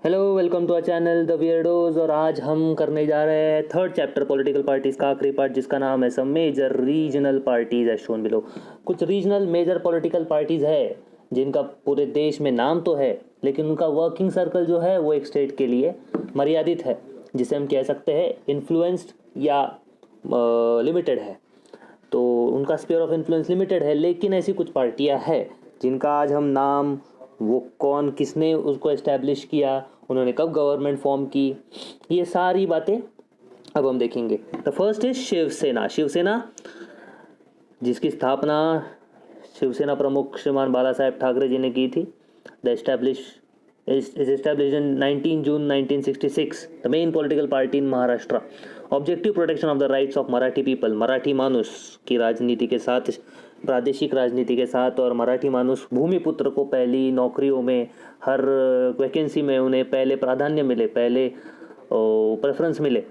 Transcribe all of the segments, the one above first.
Hello, welcome to our channel the Weirdos. और आज हम करने जा रहे हैं थर्ड चैप्टर पॉलिटिकल पार्टीज का आखिरी पार्ट, जिसका नाम है some major regional parties as shown below. कुछ रीजनल मेजर पॉलिटिकल पार्टीज है जिनका पूरे देश में नाम तो है, लेकिन उनका वर्किंग सर्कल जो है वो एक स्टेट के लिए मर्यादित है, जिसे हम कह सकते हैं इन्फ्लुएंस्ड या लिमिटेड है। तो उनका स्पेयर ऑफ इन्फ्लुएंस लिमिटेड है, लेकिन ऐसी कुछ पार्टियां हैं जिनका आज हम नाम, वो कौन, किसने उसको एस्टैब्लिश किया, उन्होंने कब गवर्नमेंट फॉर्म की, ये सारी बातें अब हम देखेंगे। The first is Shiv Sena. Shiv Sena जिसकी स्थापना शिवसेना प्रमुख श्रीमान बाला साहेब ठाकरे जी ने की थी। The establish is established in 19 June 1966, the main political party in Maharashtra. Objective protection of the rights of Marathi people, Marathi मानुस की राजनीति के साथ, प्रादेशिक राजनीति के साथ, और मराठी मानुस भूमिपुत्र को पहली नौकरियों में, हर वैकेंसी में उन्हें पहले प्राधान्य मिले, पहले प्रेफरेंस मिले,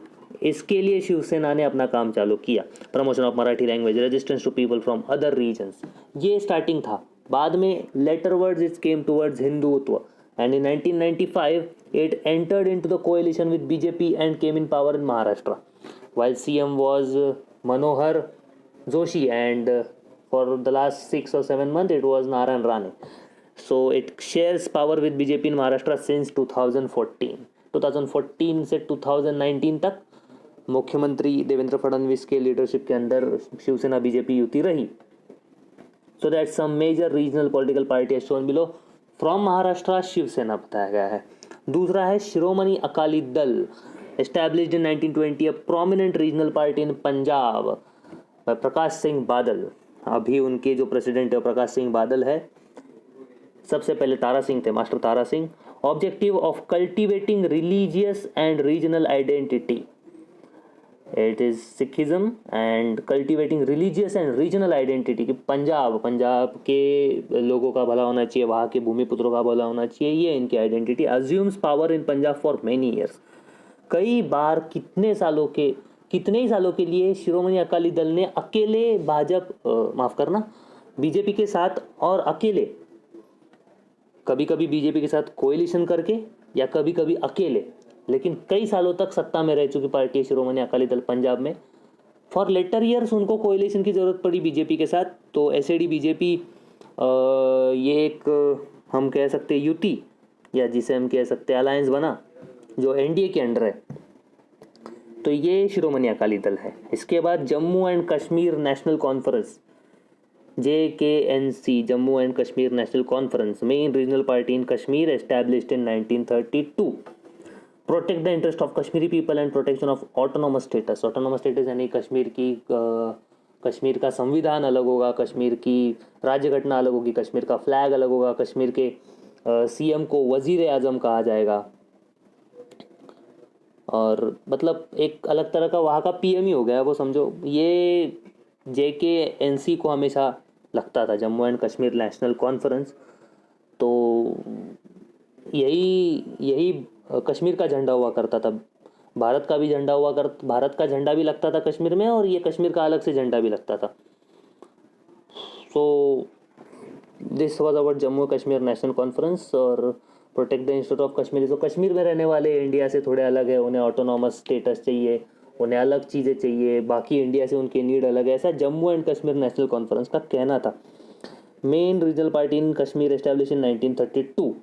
इसके लिए शिवसेना ने अपना काम चालू किया। Promotion of Marathi language, resistance to people from other regions, ये स्टार्टिंग था। बाद में later words it came towards Hindutva, and in 1995 it entered into the coalition with BJP and came in power in Maharashtra, while CM was Manohar Joshi, and for the last 6 or 7 months it was Narayan Rane. So it shares power with BJP in Maharashtra since 2014 से 2019 तक मुख्यमंत्री देवेंद्र फडणवीस के leadership के अंदर Shiv Sena BJP युति रही। So that's some major regional political party as shown below. From Maharashtra Shiv Sena बताया गया है। दूसरा है Shiromani Akali Dal, established in 1920, a prominent regional party in Punjab by Prakash Singh Badal. अभी उनके जो प्रेसिडेंट है प्रकाश सिंह बादल है। सबसे पहले तारा सिंह थे, master Tara Singh. Objective of cultivating religious and regional identity, it is Sikhism and cultivating religious and regional identity, कि पंजाब के लोगों का भला होना चाहिए, वहाँ के भूमिपुत्रों का भला होना चाहिए, ये इनकी identity. Assumes power in Punjab for many years, कई बार कितने ही सालों के लिए शिरोमणि अकाली दल ने अकेले बीजेपी के साथ, और अकेले, कभी कभी बीजेपी के साथ कोएलिशन करके या कभी कभी अकेले, लेकिन कई सालों तक सत्ता में रह चुकी पार्टी है शिरोमणि अकाली दल पंजाब में। फॉर लेटर ईयर्स उनको कोएलिशन की ज़रूरत पड़ी बीजेपी के साथ, तो एसएडी बीजेपी ये एक हम कह सकते युति, या जिसे हम कह सकते अलायंस बना, जो एनडीए के अंडर है। तो ये शिरोमणि अकाली दल है। इसके बाद Jammu and Kashmir National conference, JKNC, Jammu and Kashmir National conference, main regional party in Kashmir, established in 1932। Protect the interest of Kashmiri people and protection of autonomous status. Autonomous status यानी कश्मीर का संविधान अलग होगा, कश्मीर की राज्य घटना अलग होगी, कश्मीर का फ्लैग अलग होगा, कश्मीर के सीएम को वजीर आजम कहा जाएगा, और मतलब एक अलग तरह का वहाँ का पीएम ही हो गया वो, समझो। ये JKNC को हमेशा लगता था, Jammu and Kashmir National conference, तो यही कश्मीर का झंडा हुआ करता था। भारत का झंडा भी लगता था कश्मीर में, और ये कश्मीर का अलग से झंडा भी लगता था। So this was about Jammu Kashmir National Conference. और protect the interest of Kashmir, तो कश्मीर में रहने वाले इंडिया से थोड़े अलग है, उन्हें ऑटोनॉमस स्टेटस चाहिए, उन्हें अलग चीज़ें चाहिए, बाकी इंडिया से उनकी नीड अलग है, ऐसा Jammu and Kashmir National conference का कहना था। Main regional party in Kashmir, establish in 1932।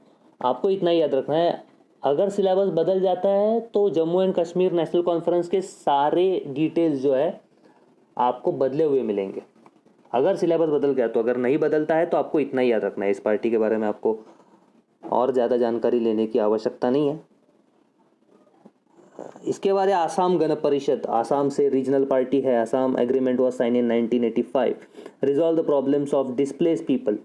आपको इतना ही याद रखना है, अगर सिलेबस बदल जाता है तो Jammu and Kashmir National conference के सारे डिटेल्स जो है आपको बदले हुए मिलेंगे, अगर सिलेबस बदल गया तो। अगर नहीं बदलता है तो आपको इतना ही याद रखना है, इस पार्टी के बारे में आपको और ज़्यादा जानकारी लेने की आवश्यकता नहीं है। इसके बाद है आसाम गण परिषद। आसाम से रीजनल पार्टी है। Assam agreement was sign in 1985, resolve the problems of displaced people,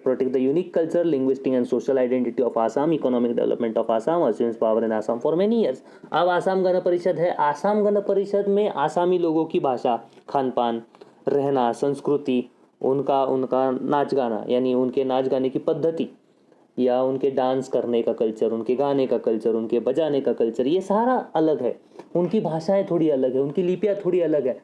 protect the unique culture, linguistic and social identity of Assam, economic development of Assam, assumes power in Assam for many years। अब आसाम गण परिषद है। आसाम गण परिषद में आसामी लोगों की भाषा, खान पान, रहना, संस्कृति, उनका नाच गाना, यानी उनके नाच गाने की पद्धति, या उनके डांस करने का कल्चर, उनके गाने का कल्चर, उनके बजाने का कल्चर, ये सारा अलग है। उनकी भाषाएं थोड़ी अलग है, उनकी लिपियाँ थोड़ी अलग है।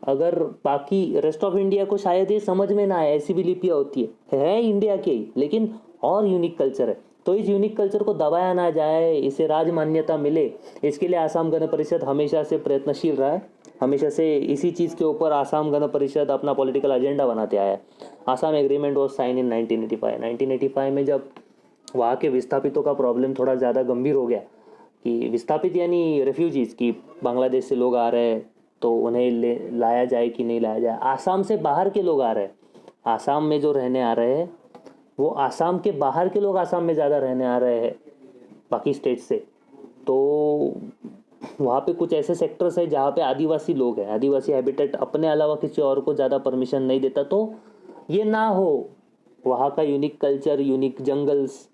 अगर बाकी रेस्ट ऑफ इंडिया को शायद ये समझ में ना आए, ऐसी भी लिपियाँ होती है इंडिया के ही, लेकिन और यूनिक कल्चर है। तो इस यूनिक कल्चर को दबाया ना जाए, इसे राज मान्यता मिले, इसके लिए आसाम गण परिषद हमेशा से प्रयत्नशील रहा है। हमेशा से इसी चीज़ के ऊपर आसाम गण परिषद अपना पॉलिटिकल एजेंडा बनाते आया है। Assam agreement was sign in 1985। 1985 में जब वहाँ के विस्थापितों का प्रॉब्लम थोड़ा ज़्यादा गंभीर हो गया कि विस्थापित यानी रेफ्यूजीज़ की बांग्लादेश से लोग आ रहे हैं तो उन्हें लाया जाए कि नहीं लाया जाए। आसाम से बाहर के लोग आ रहे हैं, आसाम में जो रहने आ रहे हैं वो आसाम के बाहर के लोग आसाम में ज़्यादा रहने आ रहे हैं बाकी स्टेट से। तो वहाँ पे कुछ ऐसे सेक्टर्स है जहाँ पे आदिवासी लोग हैं, आदिवासी हैबिटेट अपने अलावा किसी और को ज़्यादा परमिशन नहीं देता। तो ये ना हो, वहाँ का यूनिक कल्चर, यूनिक जंगल्स,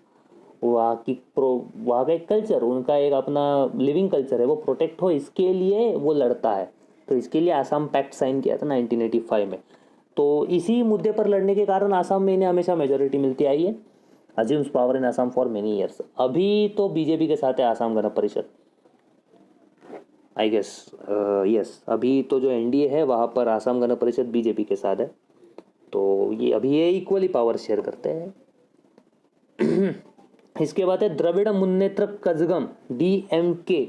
वहाँ का एक कल्चर, उनका एक अपना लिविंग कल्चर है, वो प्रोटेक्ट हो, इसके लिए वो लड़ता है। तो इसके लिए आसाम पैक्ट साइन किया था 1985 में। तो इसी मुद्दे पर लड़ने के कारण आसाम में इन्हें हमेशा मेजोरिटी मिलती आई है। Assumes power in Assam for many years. अभी तो बीजेपी के साथ है Assam Gana Parishad, I guess. Yes, अभी तो जो एनडीए है वहाँ पर आसाम गण परिषद बीजेपी के साथ है। तो ये अभी ये इक्वली पावर शेयर करते हैं। इसके बाद है द्रविड़ मुन्नेत्र कजगम, DMK।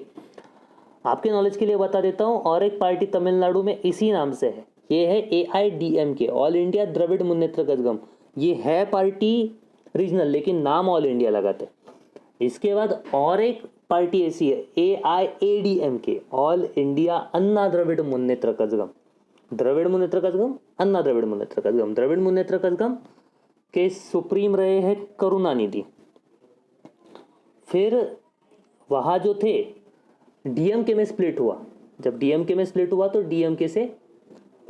आपके नॉलेज के लिए बता देता हूँ, और एक पार्टी तमिलनाडु में इसी नाम से है, ये है AIDMK, all India Dravida Munnetra Kazhagam. ये है पार्टी रीजनल लेकिन नाम ऑल इंडिया लगाते। इसके बाद और एक पार्टी ऐसी है AIADMK, all India Anna Dravida Munnetra Kazhagam. Dravid Munnetra Kazhagam, अन्ना द्रविड़ मुन्नेत्र कजगम। द्रविड़ मुन्नेत्र कजगम के सुप्रीम रहे हैं करुणानिधि। फिर वहाँ जो थे DMK में स्प्लिट हुआ, जब DMK में स्प्लिट हुआ तो DMK से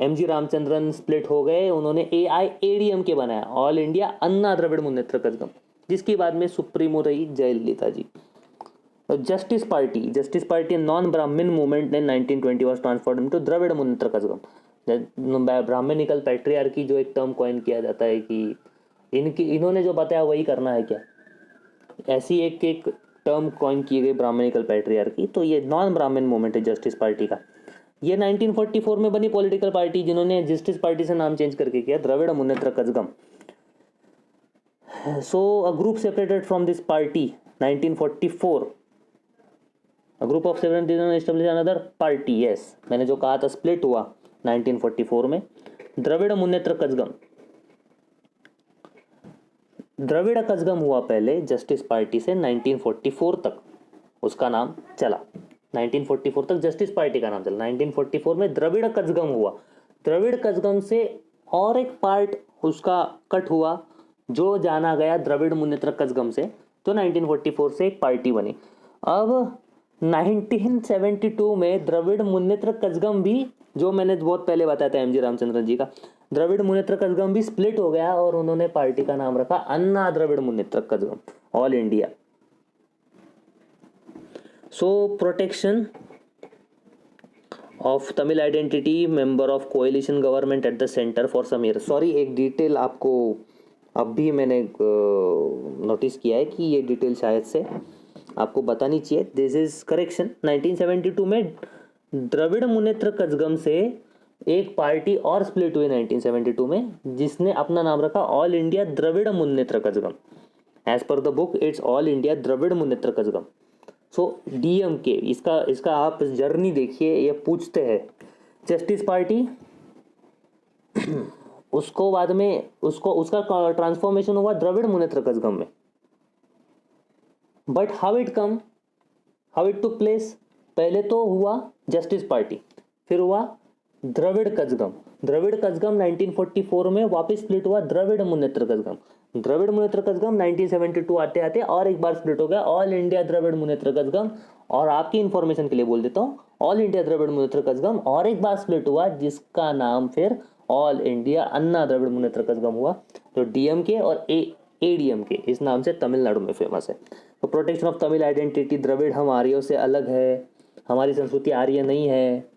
MG रामचंद्रन स्प्लिट हो गए, उन्होंने AIADMK बनाया, ऑल इंडिया अन्ना द्रविड़ मुन्नेत्र कजगम, जिसकी बाद में सुप्रीमो रही Jayalalithaa ji. Justice Party non Brahmin movement in 1920 was transformed into Dravida Munnetra Kazhagam. Brahmanical patriarchy जो एक टर्म कॉइन किया जाता है कि इन्होंने जो बताया वही करना है क्या, ऐसी एक एक टर्म कॉइन की गई ब्राह्मणिकल पैट्रियार्की। तो ये नॉन ब्राह्मण मूवमेंट है जस्टिस पार्टी का। ये 1944 में बनी पॉलिटिकल पार्टी जिन्होंने जस्टिस पार्टी से नाम चेंज करके किया Dravida Munnetra Kazhagam. So a group separated from this party 1944, a group of 7 establish another party. Yes, मैंने जो कहा था स्प्लिट हुआ 1944 में। द्रविड़ मुन्नेत्र कजगम, द्रविड़ कजगम हुआ पहले जस्टिस पार्टी से 1944 तक उसका नाम चला। 1944 तक जस्टिस पार्टी का नाम चला। 1944 में द्रविड़ कजगम हुआ। द्रविड़ कजगम से और एक पार्ट उसका कट हुआ जो जाना गया द्रविड़ मुन्नेत्र कजगम से, तो 1944 से एक पार्टी बनी। अब 1972 में द्रविड़ मुन्नेत्र कजगम भी, जो मैंने बहुत पहले बताया था MG रामचंद्रन जी का, द्रविड़ मुन्नेत्र कजगम भी स्प्लिट हो गया और उन्होंने पार्टी का नाम रखा Anna Dravida Munnetra Kazhagam, all India. So protection of Tamil identity, member of coalition government at the centre for some year. Sorry, एक डिटेल आपको अब भी मैंने नोटिस किया है कि ये डिटेल शायद से आपको बतानी चाहिए। This is correction. 1972 में द्रविड़ मुन्नेत्र कजगम से एक पार्टी और स्प्लिट हुई 1972 में, जिसने अपना नाम रखा all India Dravida Munnetra Kazhagam. As per the book it's all India Dravida Munnetra Kazhagam. So DMK, इसका आप जर्नी देखिए। ये पूछते हैं जस्टिस पार्टी, उसको बाद में उसका ट्रांसफॉर्मेशन हुआ द्रविड़ मुन्नेत्र कजगम में। But how it took place, पहले तो हुआ जस्टिस पार्टी, फिर हुआ द्रविड़ कजगम। द्रविड़ कजगम 1944 में वापस स्प्लिट हुआ द्रविड़ मुन्नेत्र कजगम। द्रविड़ मुन्नेत्र कजगम 1972 आते आते और एक बार स्प्लिट हो गया ऑल इंडिया द्रविड़ मुन्नेत्र कजगम। और आपकी इंफॉर्मेशन के लिए बोल देता हूँ, ऑल इंडिया द्रविड़ मुन्नेत्र कजगम और एक बार स्प्लिट हुआ जिसका नाम फिर ऑल इंडिया अन्ना द्रविड़ मुन्नेत्र कजगम हुआ, जो DMK और ADMK इस नाम से तमिलनाडु में फेमस है। तो protection of Tamil identity, Dravid हम आर्यों से अलग है, हमारी संस्कृति आर्य नहीं है,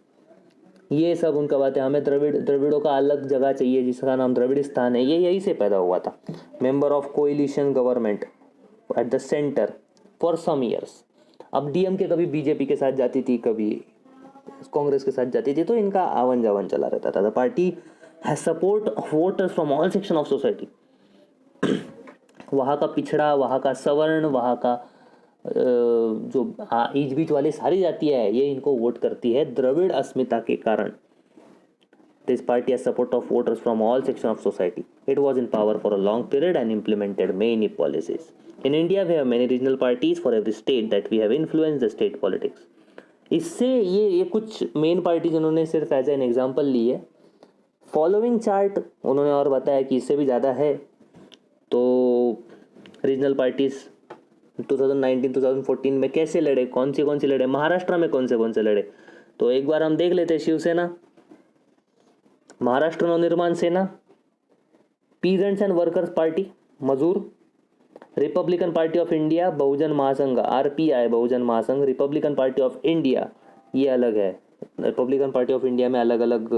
ये सब उनका बात है। हमें द्रविड़ों का अलग जगह चाहिए जिसका नाम द्रविड़िस्तान है, ये यही से पैदा हुआ था। Member of coalition government at the centre for some years. अब DMK कभी BJP के साथ जाती थी, कभी कांग्रेस के साथ जाती थी, तो इनका आवन जावन चला रहता था। The party has support of voters from all section of society. वहाँ का पिछड़ा, वहाँ का सवर्ण, वहाँ का जो ईच बीच वाली सारी जातियाँ है, ये इनको वोट करती है द्रविड़ अस्मिता के कारण. This party has support of voters from all sections of society. It was in power for a long period and implemented many policies. In India, we have many regional parties for every state that we have influenced the state politics. इससे ये कुछ main parties उन्होंने सिर्फ as an example ली है. Following chart उन्होंने और बताया कि इससे भी ज़्यादा है. तो रीजनल पार्टीज 2019-2014 में कैसे लड़े, कौन सी लड़े, महाराष्ट्र में कौन से लड़े. तो एक बार हम देख लेते हैं. शिवसेना, महाराष्ट्र नवनिर्माण सेना, पीजेंट्स एंड वर्कर्स पार्टी मजूर, रिपब्लिकन पार्टी ऑफ इंडिया, बहुजन महासंघ आरपीआई, बहुजन महासंघ, रिपब्लिकन पार्टी ऑफ इंडिया ये अलग है. रिपब्लिकन पार्टी ऑफ इंडिया में अलग अलग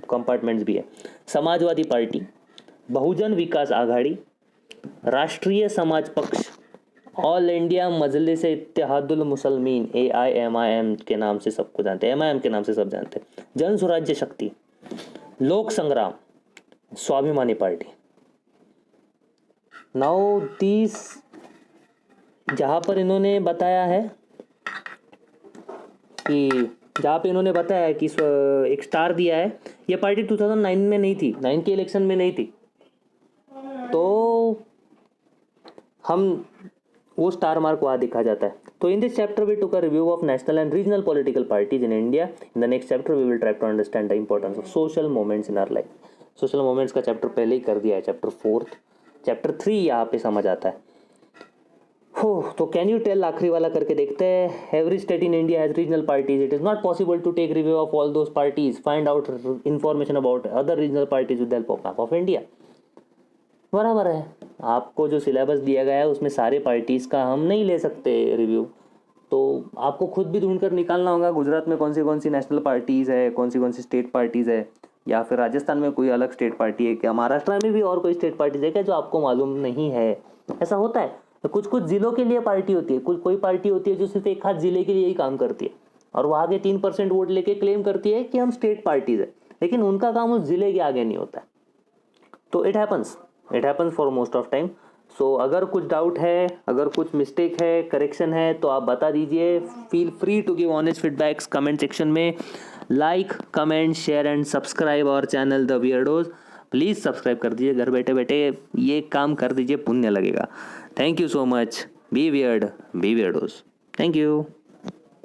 कंपार्टमेंट्स भी है. समाजवादी पार्टी, बहुजन विकास आघाड़ी, राष्ट्रीय समाज पक्ष, ऑल इंडिया मजलिस इत्तेहादुल मुसलमीन AIMIM के नाम से सबको जानते हैं, MIM के नाम से सब जानते हैं, जन स्वराज्य शक्ति, लोक संग्राम, स्वाभिमानी पार्टी. नाउ तीस जहाँ पर इन्होंने बताया है कि एक स्टार दिया है, ये पार्टी 2009 में नहीं थी, 9 के इलेक्शन में नहीं थी. तो हम वो स्टार मार्क वहाँ दिखा जाता है. तो in this chapter we took a review of national and regional political parties in India. In the next chapter we will try to understand the importance of social moments in our life. Social moments का chapter पहले ही कर दिया है, chapter 4. Chapter 3 यहाँ पे समझ आता है. हो तो कैन यू टेल, आखिरी वाला करके देखते हैं. Every state in India has regional parties. It is not possible to take review of all those parties. Find out information about other regional parties with help of map of India. बराबर है. आपको जो syllabus दिया गया है उसमें सारे parties का हम नहीं ले सकते रिव्यू, तो आपको खुद भी ढूंढ कर निकालना होगा गुजरात में कौन सी नेशनल पार्टीज़ है, कौन सी स्टेट पार्टीज़ है, या फिर राजस्थान में कोई अलग स्टेट पार्टी है क्या, महाराष्ट्र में भी और कोई स्टेट पार्टीज़ है क्या जो आपको मालूम नहीं है. ऐसा होता है. कुछ ज़िलों के लिए पार्टी होती है, कोई पार्टी होती है जो सिर्फ एक हाथ ज़िले के लिए ही काम करती है और वहाँ के 3% वोट लेके क्लेम करती है कि हम स्टेट पार्टीज़ है, लेकिन उनका काम उस ज़िले के आगे नहीं होता है. तो it happens for most of time. So अगर कुछ डाउट है, अगर कुछ मिस्टेक है, करेक्शन है, तो आप बता दीजिए. Feel free to give honest feedbacks comment section में. Like, comment, share and subscribe our channel the Weirdos. Please subscribe कर दीजिए. घर बैठे बैठे ये काम कर दीजिए, पुण्य लगेगा. Thank you so much. Be weird, be weirdos. Thank you.